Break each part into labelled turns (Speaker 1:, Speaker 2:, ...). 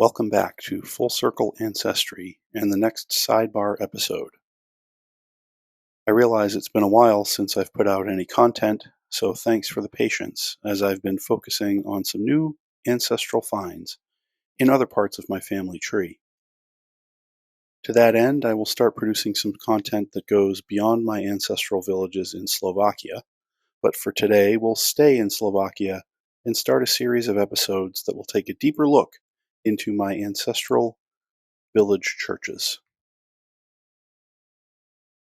Speaker 1: Welcome back to Circle Ancestry and the next Sidebar episode. I realize it's been a while since I've put out any content, so thanks for the patience as I've been focusing on some new ancestral finds in other parts of my family tree. To that end, I will start producing some content that goes beyond my ancestral villages in Slovakia, but for today we'll stay in Slovakia and start a series of episodes that will take a deeper look into my ancestral village churches.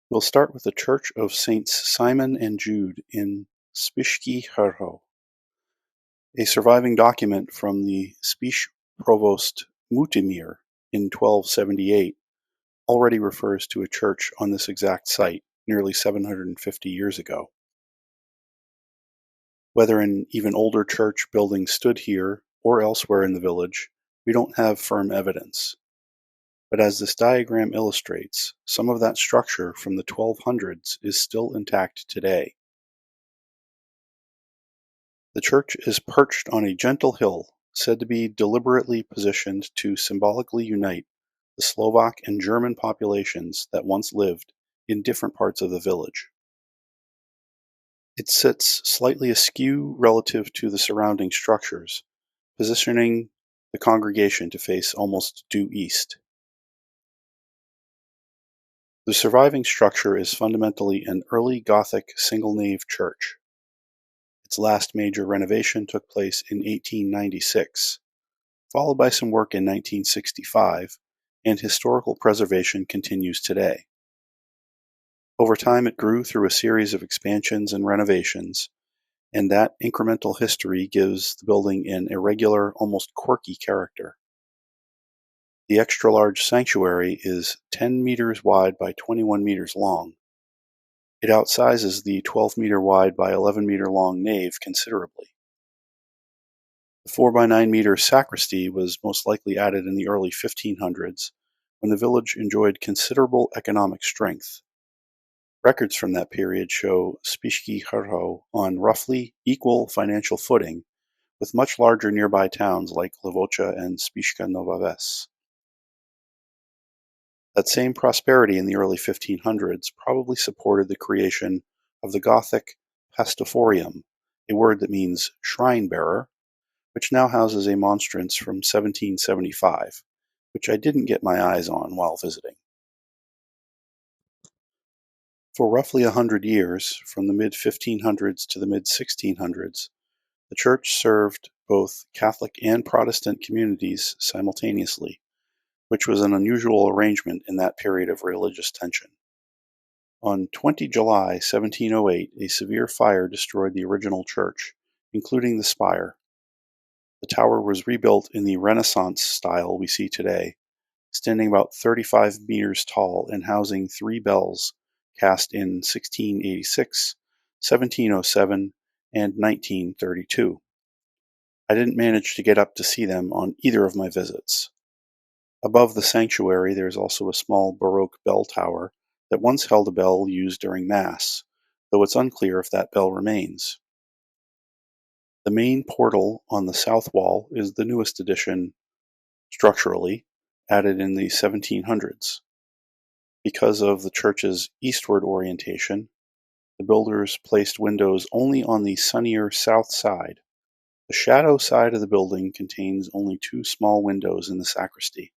Speaker 1: We'll start with the Church of Saints Simon and Jude in Spišsky, Hrhov. A surviving document from the Spiš provost Mutimir in 1278 already refers to a church on this exact site nearly 750 years ago. Whether an even older church building stood here or elsewhere in the village, we don't have firm evidence. But as this diagram illustrates, some of that structure from the 1200s is still intact today. The church is perched on a gentle hill, said to be deliberately positioned to symbolically unite the Slovak and German populations that once lived in different parts of the village. It sits slightly askew relative to the surrounding structures, positioning the congregation to face almost due east. The surviving structure is fundamentally an early Gothic single-nave church. Its last major renovation took place in 1896, followed by some work in 1965, and historical preservation continues today. Over time it grew through a series of expansions and renovations, and that incremental history gives the building an irregular, almost quirky character. The extra-large sanctuary is 10 meters wide by 21 meters long. It outsizes the 12-meter wide by 11-meter long nave considerably. The 4 by 9 meter sacristy was most likely added in the early 1500s, when the village enjoyed considerable economic strength. Records from that period show Spišsky Hrhov on roughly equal financial footing with much larger nearby towns like Levoča and Spišská Nová Ves. That same prosperity in the early 1500s probably supported the creation of the Gothic Pastophorium, a word that means shrine bearer, which now houses a monstrance from 1775, which I didn't get my eyes on while visiting. For roughly 100 years, from the mid-1500s to the mid-1600s, the church served both Catholic and Protestant communities simultaneously, which was an unusual arrangement in that period of religious tension. On 20 July 1708, a severe fire destroyed the original church, including the spire. The tower was rebuilt in the Renaissance style we see today, standing about 35 meters tall and housing 3 bells cast in 1686, 1707, and 1932. I didn't manage to get up to see them on either of my visits. Above the sanctuary there is also a small Baroque bell tower that once held a bell used during Mass, though it's unclear if that bell remains. The main portal on the south wall is the newest addition, structurally, added in the 1700s. Because of the church's eastward orientation, the builders placed windows only on the sunnier south side. The shadow side of the building contains only 2 small windows in the sacristy.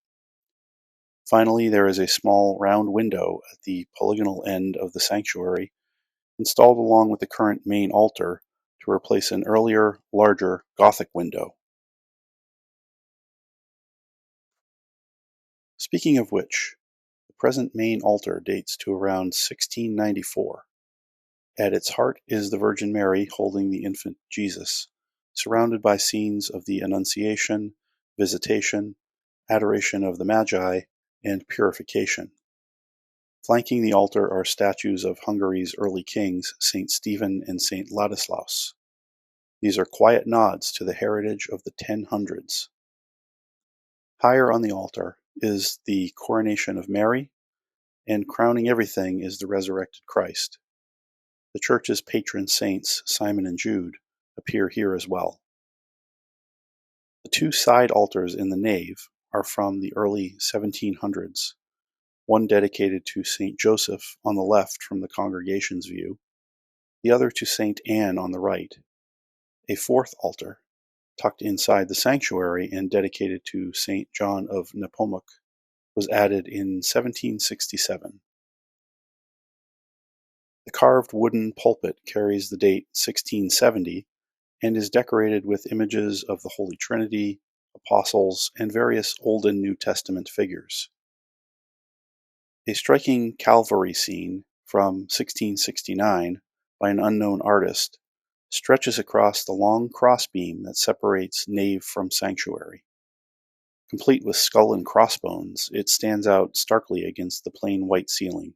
Speaker 1: Finally, there is a small round window at the polygonal end of the sanctuary, installed along with the current main altar to replace an earlier, larger Gothic window. Speaking of which, the present main altar dates to around 1694. At its heart is the Virgin Mary holding the infant Jesus, surrounded by scenes of the Annunciation, Visitation, Adoration of the Magi, and Purification. Flanking the altar are statues of Hungary's early kings, St. Stephen and St. Ladislaus. These are quiet nods to the heritage of the 1000s. Higher on the altar is the coronation of Mary, and crowning everything is the resurrected Christ. The church's patron saints, Simon and Jude, appear here as well. The 2 side altars in the nave are from the early 1700s, one dedicated to St. Joseph on the left from the congregation's view, the other to St. Anne on the right. A fourth altar, tucked inside the sanctuary and dedicated to St. John of Nepomuk, was added in 1767. The carved wooden pulpit carries the date 1670 and is decorated with images of the Holy Trinity, apostles, and various Old and New Testament figures. A striking Calvary scene from 1669 by an unknown artist stretches across the long crossbeam that separates nave from sanctuary. Complete with skull and crossbones, it stands out starkly against the plain white ceiling.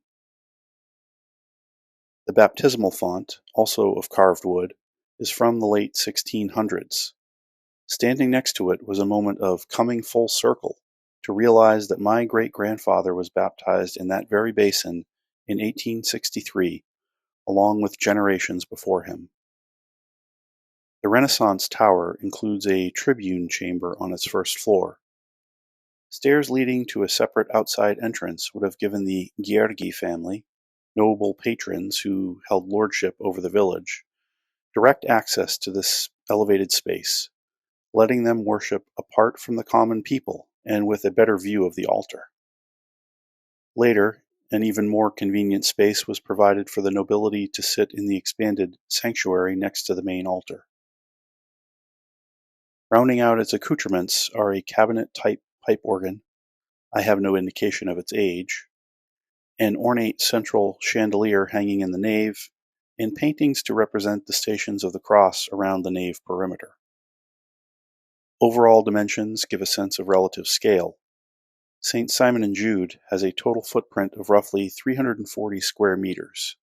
Speaker 1: The baptismal font, also of carved wood, is from the late 1600s. Standing next to it was a moment of coming full circle to realize that my great-grandfather was baptized in that very basin in 1863, along with generations before him. The Renaissance tower includes a tribune chamber on its first floor. Stairs leading to a separate outside entrance would have given the Gheorghi family, noble patrons who held lordship over the village, direct access to this elevated space, letting them worship apart from the common people and with a better view of the altar. Later, an even more convenient space was provided for the nobility to sit in the expanded sanctuary next to the main altar. Rounding out its accoutrements are a cabinet-type pipe organ, I have no indication of its age, an ornate central chandelier hanging in the nave, and paintings to represent the stations of the cross around the nave perimeter. Overall dimensions give a sense of relative scale. St. Simon and Jude has a total footprint of roughly 340 square meters.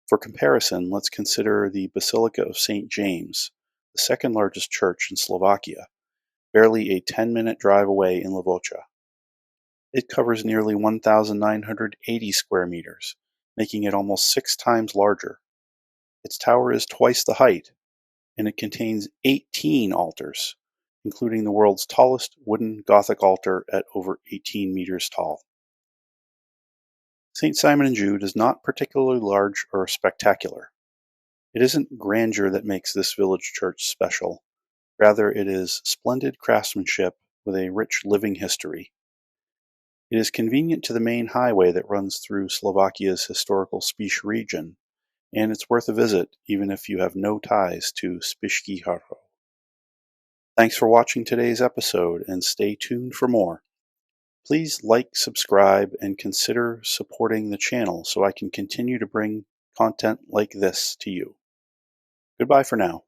Speaker 1: For comparison, let's consider the Basilica of St. James, the second largest church in Slovakia, barely a 10-minute drive away in Levoča. It covers nearly 1,980 square meters, making it almost 6 times larger. Its tower is twice the height, and it contains 18 altars, including the world's tallest wooden Gothic altar at over 18 meters tall. St. Simon and Jude is not particularly large or spectacular. It isn't grandeur that makes this village church special. Rather, it is splendid craftsmanship with a rich living history. It is convenient to the main highway that runs through Slovakia's historical Spiš region, and it's worth a visit even if you have no ties to Spišsky Hrhov. Thanks for watching today's episode, and stay tuned for more. Please like, subscribe, and consider supporting the channel so I can continue to bring content like this to you. Goodbye for now.